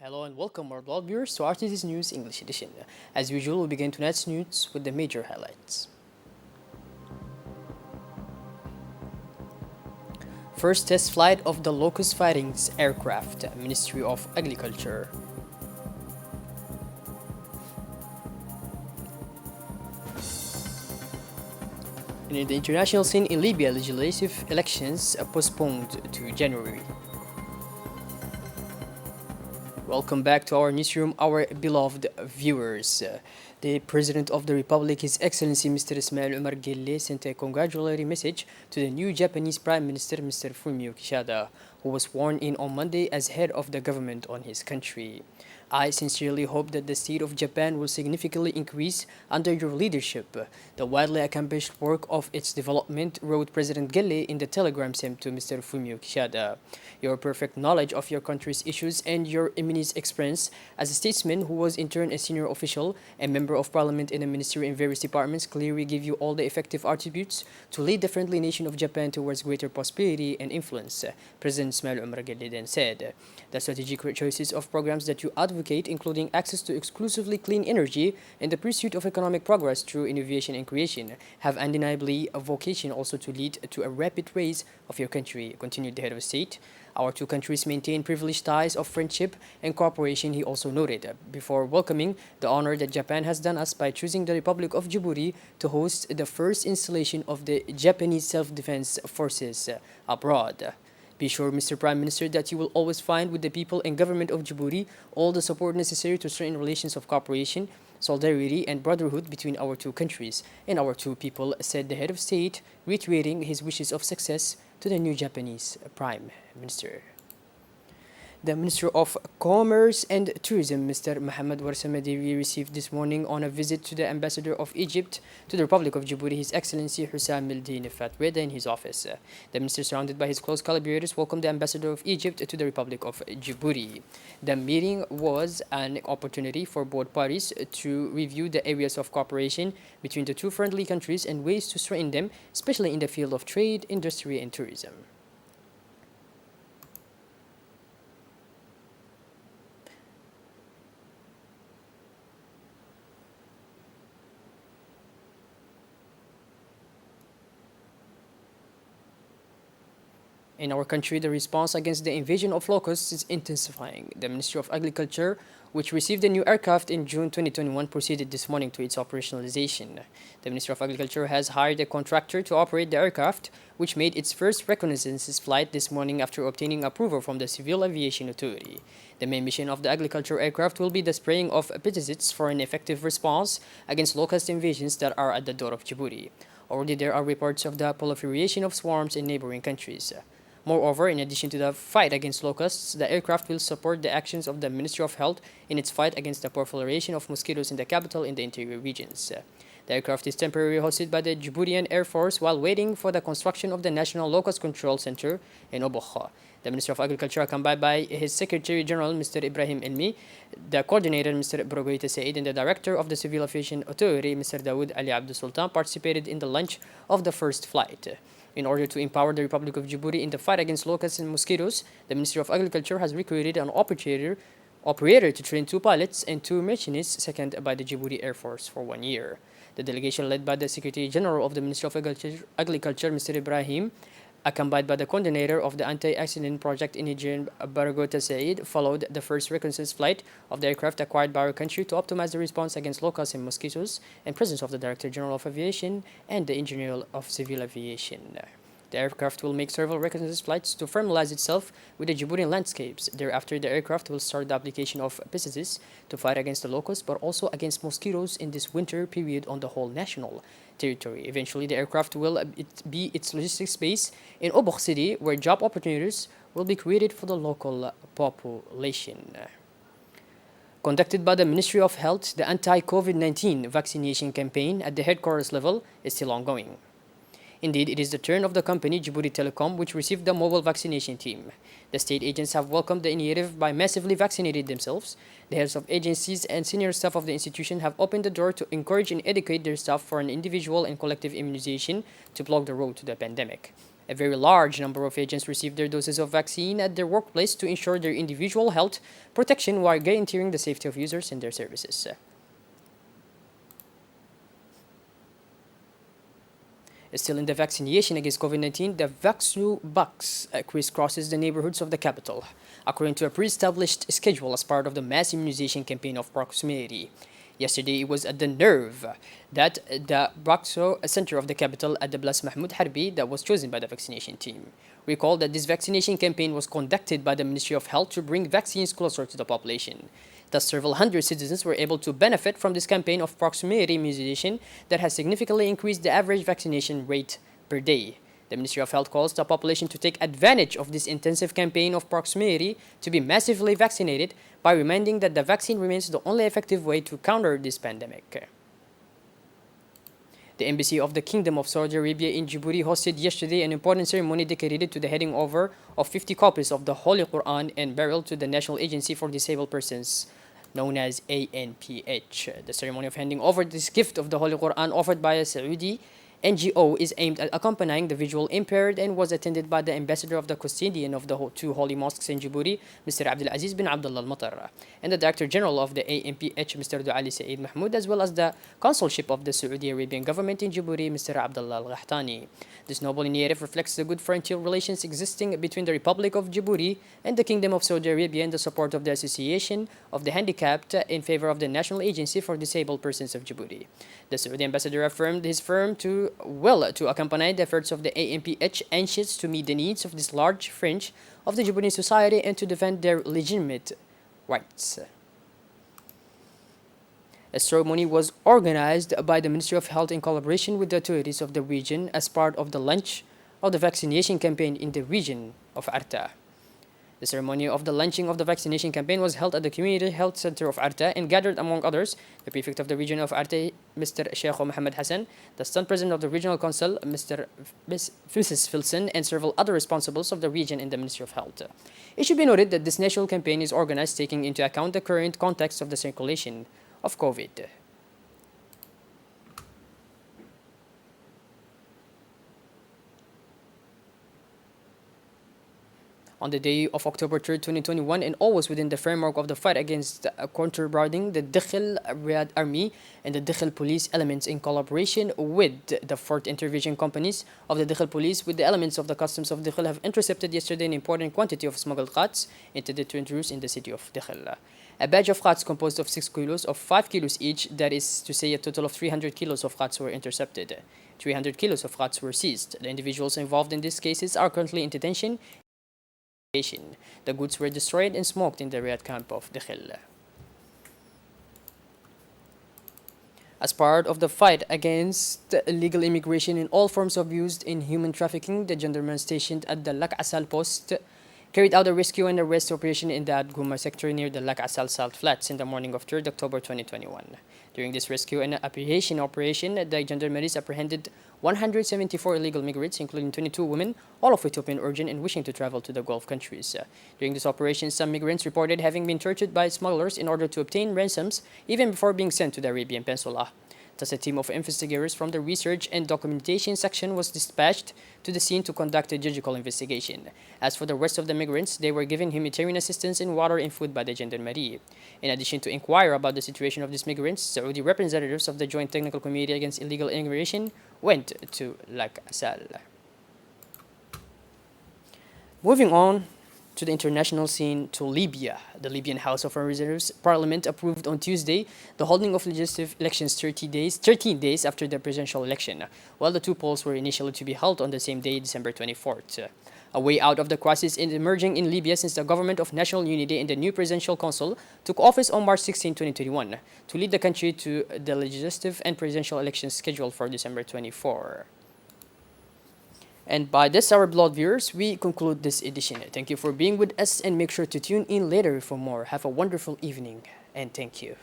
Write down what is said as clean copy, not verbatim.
Hello and welcome, our beloved viewers, to RTD's News English Edition. As usual, we begin tonight's news with the major highlights. First test flight of the Locust Fightings aircraft, Ministry of Agriculture. And in the international scene in Libya, legislative elections are postponed to January. Welcome back to our newsroom, our beloved viewers. The President of the Republic, His Excellency Mr. Ismail Omar Guelleh, sent a congratulatory message to the new Japanese Prime Minister Mr. Fumio Kishida, who was sworn in on Monday as head of the government on his country. I sincerely hope that the state of Japan will significantly increase under your leadership. The widely accomplished work of its development, wrote President Guelleh in the telegram sent to Mr. Fumio Kishida. Your perfect knowledge of your country's issues and your immense experience as a statesman who was in turn a senior official, a member of parliament in a ministry in various departments clearly give you all the effective attributes to lead the friendly nation of Japan towards greater prosperity and influence, President Ismail Omar Guelleh then said. The strategic choices of programs that you advocate, including access to exclusively clean energy and the pursuit of economic progress through innovation and creation, have undeniably a vocation also to lead to a rapid rise of your country, continued the head of state. Our two countries maintain privileged ties of friendship and cooperation, he also noted, before welcoming the honor that Japan has done us by choosing the Republic of Djibouti to host the first installation of the Japanese Self-Defense Forces abroad. Be sure, Mr. Prime Minister, that you will always find with the people and government of Djibouti all the support necessary to strengthen relations of cooperation, solidarity, and brotherhood between our two countries and our two people, said the head of state, reiterating his wishes of success to the new Japanese Prime Minister. The Minister of Commerce and Tourism, Mr. Mohamed Warsamedevi, received this morning on a visit to the Ambassador of Egypt to the Republic of Djibouti, His Excellency Hussam Mildin Fatreda, in his office. The Minister, surrounded by his close collaborators, welcomed the Ambassador of Egypt to the Republic of Djibouti. The meeting was an opportunity for both parties to review the areas of cooperation between the two friendly countries and ways to strengthen them, especially in the field of trade, industry, and tourism. In our country, the response against the invasion of locusts is intensifying. The Ministry of Agriculture, which received a new aircraft in June 2021, proceeded this morning to its operationalization. The Ministry of Agriculture has hired a contractor to operate the aircraft, which made its first reconnaissance flight this morning after obtaining approval from the Civil Aviation Authority. The main mission of the agriculture aircraft will be the spraying of pesticides for an effective response against locust invasions that are at the door of Djibouti. Already there are reports of the proliferation of swarms in neighboring countries. Moreover, in addition to the fight against locusts, the aircraft will support the actions of the Ministry of Health in its fight against the proliferation of mosquitoes in the capital and the interior regions. The aircraft is temporarily hosted by the Djiboutian Air Force while waiting for the construction of the National Locust Control Center in Obokha. The Minister of Agriculture, accompanied by his Secretary General, Mr. Ibrahim Elmi, the Coordinator, Mr. Brogoita Said, and the Director of the Civil Aviation Authority, Mr. Dawood Ali Abdul Sultan, participated in the launch of the first flight. In order to empower the Republic of Djibouti in the fight against locusts and mosquitoes, the Ministry of Agriculture has recruited an operator to train 2 pilots and 2 machinists, seconded by the Djibouti Air Force for 1 year. The delegation, led by the Secretary General of the Ministry of Agriculture, Mr. Ibrahim, accompanied by the coordinator of the anti-accident project in Niger, Baragota Said, followed the first reconnaissance flight of the aircraft acquired by our country to optimize the response against locusts and mosquitoes, in presence of the Director General of Aviation and the Engineer of Civil Aviation. The aircraft will make several reconnaissance flights to familiarize itself with the Djiboutian landscapes. Thereafter, the aircraft will start the application of pesticides to fight against the locusts, but also against mosquitoes in this winter period on the whole national territory. Eventually, the aircraft will be its logistics base in Obokh City, where job opportunities will be created for the local population. Conducted by the Ministry of Health, the anti-COVID-19 vaccination campaign at the headquarters level is still ongoing. Indeed, it is the turn of the company Djibouti Telecom, which received the mobile vaccination team. The state agents have welcomed the initiative by massively vaccinating themselves. The heads of agencies and senior staff of the institution have opened the door to encourage and educate their staff for an individual and collective immunization to block the road to the pandemic. A very large number of agents received their doses of vaccine at their workplace to ensure their individual health protection while guaranteeing the safety of users and their services. Still in the vaccination against COVID-19, the VaxNuBox crisscrosses the neighborhoods of the capital, according to a pre-established schedule as part of the mass immunization campaign of proximity. Yesterday, it was at the Nerve that the Braxo center of the capital at the Blas Mahmoud Harbi that was chosen by the vaccination team. Recall that this vaccination campaign was conducted by the Ministry of Health to bring vaccines closer to the population. Thus, several hundred citizens were able to benefit from this campaign of proximity immunization that has significantly increased the average vaccination rate per day. The Ministry of Health calls the population to take advantage of this intensive campaign of proximity to be massively vaccinated by reminding that the vaccine remains the only effective way to counter this pandemic. The Embassy of the Kingdom of Saudi Arabia in Djibouti hosted yesterday an important ceremony dedicated to the handing over of 50 copies of the Holy Quran and Braille to the National Agency for Disabled Persons, known as ANPH. The ceremony of handing over this gift of the Holy Quran offered by a Saudi NGO is aimed at accompanying the visual impaired and was attended by the ambassador of the custodian of the two holy mosques in Djibouti, Mr. Abdul Aziz bin Abdullah Al-Matar, and the Director General of the ANPH, Mr. Duali Saeed Mahmoud, as well as the consulship of the Saudi Arabian government in Djibouti, Mr. Abdullah Al-Ghahtani. This noble initiative reflects the good frontier relations existing between the Republic of Djibouti and the Kingdom of Saudi Arabia and the support of the Association of the Handicapped in favor of the National Agency for Disabled Persons of Djibouti. The Saudi ambassador affirmed his firm to accompany the efforts of the ANPH, anxious to meet the needs of this large fringe of the Djiboutian society and to defend their legitimate rights. A ceremony was organized by the Ministry of Health in collaboration with the authorities of the region as part of the launch of the vaccination campaign in the region of Arta. The ceremony of the launching of the vaccination campaign was held at the Community Health Center of Arta and gathered, among others, the prefect of the region of Arta, Mr. Sheikh Mohammed Hassan, the stunt president of the regional council, Mrs. Filson, and several other responsibles of the region in the Ministry of Health. It should be noted that this national campaign is organized taking into account the current context of the circulation of COVID. On the day of October 3rd, 2021, and always within the framework of the fight against contrabanding, the Dakhil Riyadh Army and the Dakhil Police elements in collaboration with the 4th Intervention Companies of the Dakhil Police with the elements of the Customs of Dakhil have intercepted yesterday an important quantity of smuggled ghats intended to introduce in the city of Dakhil. A batch of ghats composed of 6 kilos of 5 kilos each, that is to say a total of 300 kilos of ghats were intercepted. 300 kilos of ghats were seized. The individuals involved in these cases are currently in detention. The goods were destroyed and smoked in the Riyadh camp of Dakhil. As part of the fight against illegal immigration and all forms of use in human trafficking, the gendarmerie stationed at the Lak Asal post carried out a rescue and arrest operation in the Adguma sector near the Lak Asal Salt Flats in the morning of 3rd October 2021. During this rescue and apprehension operation, the gendarmeries apprehended 174 illegal migrants, including 22 women, all of Ethiopian origin and wishing to travel to the Gulf countries. During this operation, some migrants reported having been tortured by smugglers in order to obtain ransoms, even before being sent to the Arabian Peninsula. Thus, a team of investigators from the Research and Documentation section was dispatched to the scene to conduct a judicial investigation. As for the rest of the migrants, they were given humanitarian assistance in water and food by the Gendarmerie. In addition to inquire about the situation of these migrants, Saudi representatives of the Joint Technical Committee Against Illegal Immigration went to Lak Asal. Moving on to the international scene, to Libya. The Libyan House of Representatives Parliament approved on Tuesday the holding of legislative elections 13 days after the presidential election, while the two polls were initially to be held on the same day, December 24th. A way out of the crisis is emerging in Libya since the government of national unity and the new presidential council took office on March 16, 2021, to lead the country to the legislative and presidential elections scheduled for December 24. And by this, our beloved viewers, we conclude this edition. Thank you for being with us and make sure to tune in later for more. Have a wonderful evening and thank you.